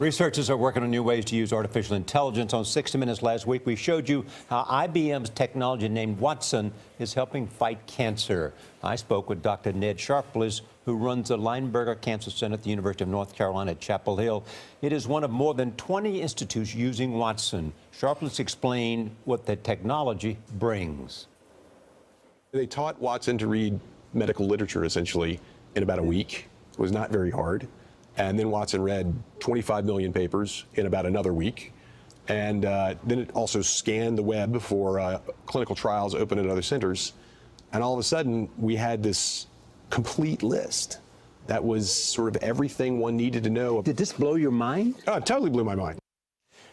Researchers are working on new ways to use artificial intelligence. On 60 Minutes last week, we showed you how IBM's technology named Watson is helping fight cancer. I spoke with Dr. Ned Sharpless, who runs the Lineberger Cancer Center at the University of North Carolina at Chapel Hill. It is one of more than 20 institutes using Watson. Sharpless explained what the technology brings. They taught Watson to read medical literature, essentially, in about a week. It was not very hard. And then Watson read 25 million papers in about another week. And then it also scanned the web for clinical trials open at other centers. And all of a sudden, we had this complete list that was sort of everything one needed to know. Did this blow your mind? Oh, it totally blew my mind.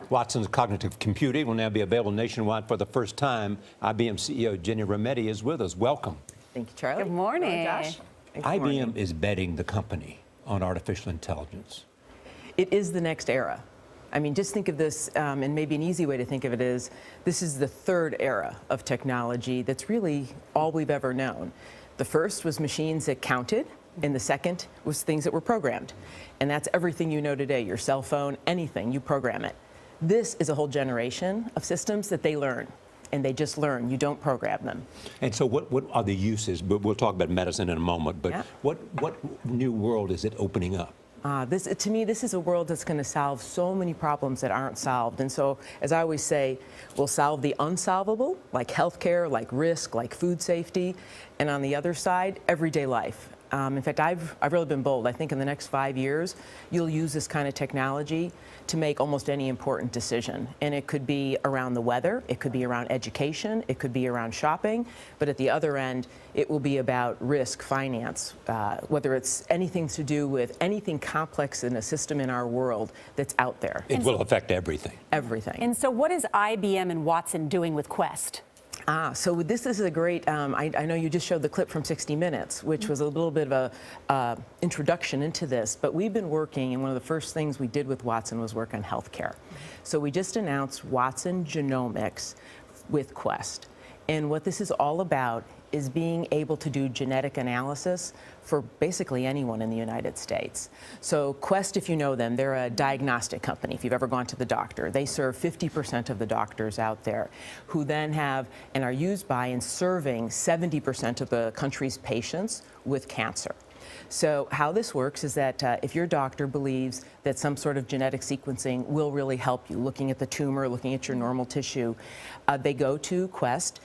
Watson's cognitive computing will now be available nationwide for the first time. IBM CEO Ginni Rometty is with us. Welcome. Thank you, Charlie. Good morning. Josh. IBM is betting the company on artificial intelligence. It is the next era. I mean, just think of this, and maybe an easy way to think of it is, this is the third era of technology that's really all we've ever known. The first was machines that counted, and the second was things that were programmed. And that's everything you know today, your cell phone, anything, you program it. This is a whole generation of systems that they learn. And they just learn. You don't program them. And so what are the uses? But we'll talk about medicine in a moment. But yeah. what new world is it opening up? To me, this is a world that's going to solve so many problems that aren't solved. And so, as I always say, we'll solve the unsolvable, like healthcare, like risk, like food safety. And on the other side, everyday life. In fact, I've really been bold. I think in the next 5 years, you'll use this kind of technology to make almost any important decision. And it could be around the weather, it could be around education, it could be around shopping, but at the other end, it will be about risk, finance, whether it's anything to do with anything complex in a system in our world that's out there. It will affect everything. Everything. And so what is IBM and Watson doing with Quest? So this is a great, I know you just showed the clip from 60 Minutes, which was a little bit of a introduction into this, but we've been working, and one of the first things we did with Watson was work on healthcare. So we just announced Watson Genomics with Quest. And what this is all about is being able to do genetic analysis for basically anyone in the United States. So Quest, if you know them, they're a diagnostic company. If you've ever gone to the doctor, they serve 50% of the doctors out there, who then have and are used by and serving 70% of the country's patients with cancer. So how this works is that if your doctor believes that some sort of genetic sequencing will really help you, looking at the tumor, looking at your normal tissue, they go to Quest.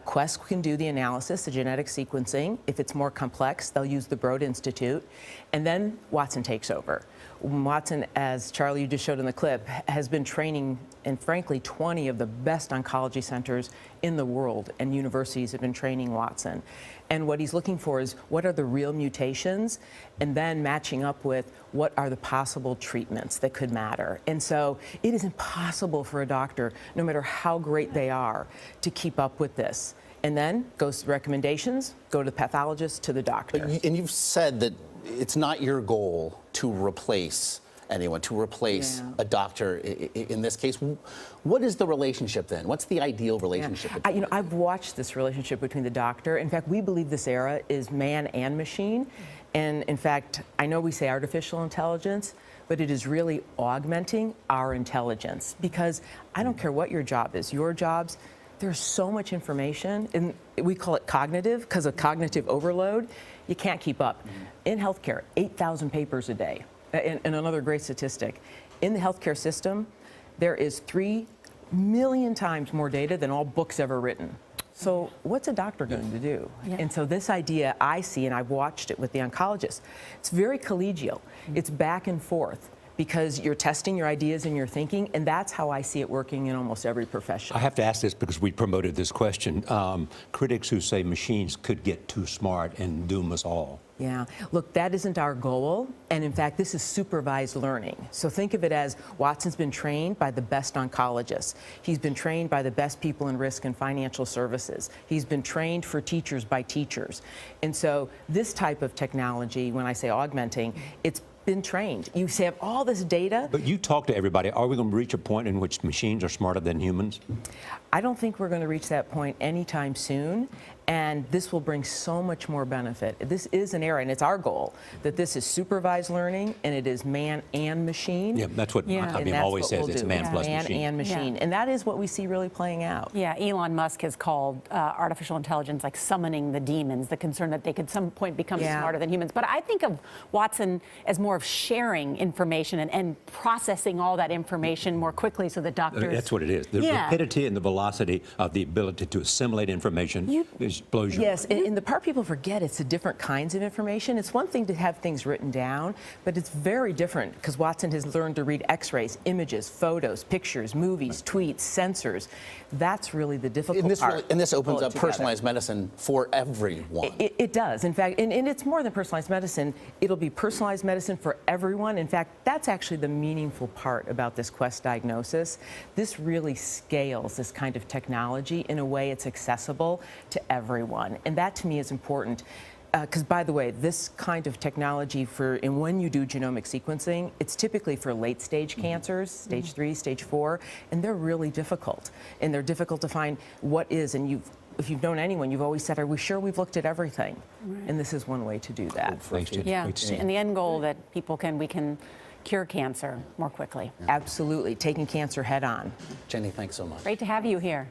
Quest can do the analysis, the genetic sequencing. If it's more complex, they'll use the Broad Institute, and then Watson takes over. Watson, as Charlie, you just showed in the clip, has been training, and frankly, 20 of the best oncology centers in the world, and universities have been training Watson. And what he's looking for is what are the real mutations, and then matching up with what are the possible treatments that could matter. And so it is impossible for a doctor, no matter how great they are, to keep up with this. And then goes to recommendations, go to the pathologist, to the doctor. And you've said that it's not your goal to replace anyone, to replace a doctor in this case. What is the relationship then? What's the ideal relationship? You know, I've watched this relationship between the doctor. In fact, we believe this era is man and machine. And in fact, I know we say artificial intelligence, but it is really augmenting our intelligence. Because I don't care what your job is, your jobs, there's so much information, and we call it cognitive because of cognitive overload. You can't keep up. In healthcare, 8,000 papers a day. And another great statistic, in the healthcare system, there is 3 million times more data than all books ever written. So what's a doctor going to do? Yeah. And so this idea I see, and I've watched it with the oncologists, it's very collegial. It's back and forth, because you're testing your ideas and your thinking, and that's how I see it working in almost every profession. I have to ask this because we promoted this question. Critics who say machines could get too smart and doom us all. Yeah, look, that isn't our goal, and in fact, this is supervised learning. So think of it as Watson's been trained by the best oncologists. He's been trained by the best people in risk and financial services. He's been trained for teachers by teachers. And so this type of technology, when I say augmenting, it's been trained. You have all this data. But you talk to everybody. Are we going to reach a point in which machines are smarter than humans? I don't think we're going to reach that point anytime soon. And this will bring so much more benefit. This is an area, and it's our goal, that this is supervised learning, and it is man and machine. Yeah, that's what Yeah. IBM always says. It's man plus man machine. and machine. Yeah. And that is what we see really playing out. Yeah, Elon Musk has called artificial intelligence like summoning the demons, the concern that they could some point become Yeah. smarter than humans. But I think of Watson as more of sharing information and processing all that information more quickly so that doctors... That's what it is. The Yeah. rapidity and the velocity of the ability to assimilate information blows your Yes, mind. and the part people forget, it's the different kinds of information. It's one thing to have things written down, but it's very different because Watson has learned to read x-rays, images, photos, pictures, movies, tweets, sensors. That's really the difficult part. And this opens Pull it up together. personalized medicine for everyone. It does. In fact, and it's more than personalized medicine. It'll be personalized medicine for everyone. In fact, that's actually the meaningful part about this Quest diagnosis. This really scales this kind of technology in a way it's accessible to everyone. And that to me is important. Because, by the way, this kind of technology and when you do genomic sequencing, it's typically for late-stage cancers, stage 3, stage 4, and they're really difficult. And they're difficult to find what is, and if you've known anyone, you've always said, are we sure we've looked at everything? Right. And this is one way to do that. Thanks, Jen. Yeah, Great to see you. and the end goal that we can cure cancer more quickly. Absolutely, taking cancer head on. Jenny, thanks so much. Great to have you here.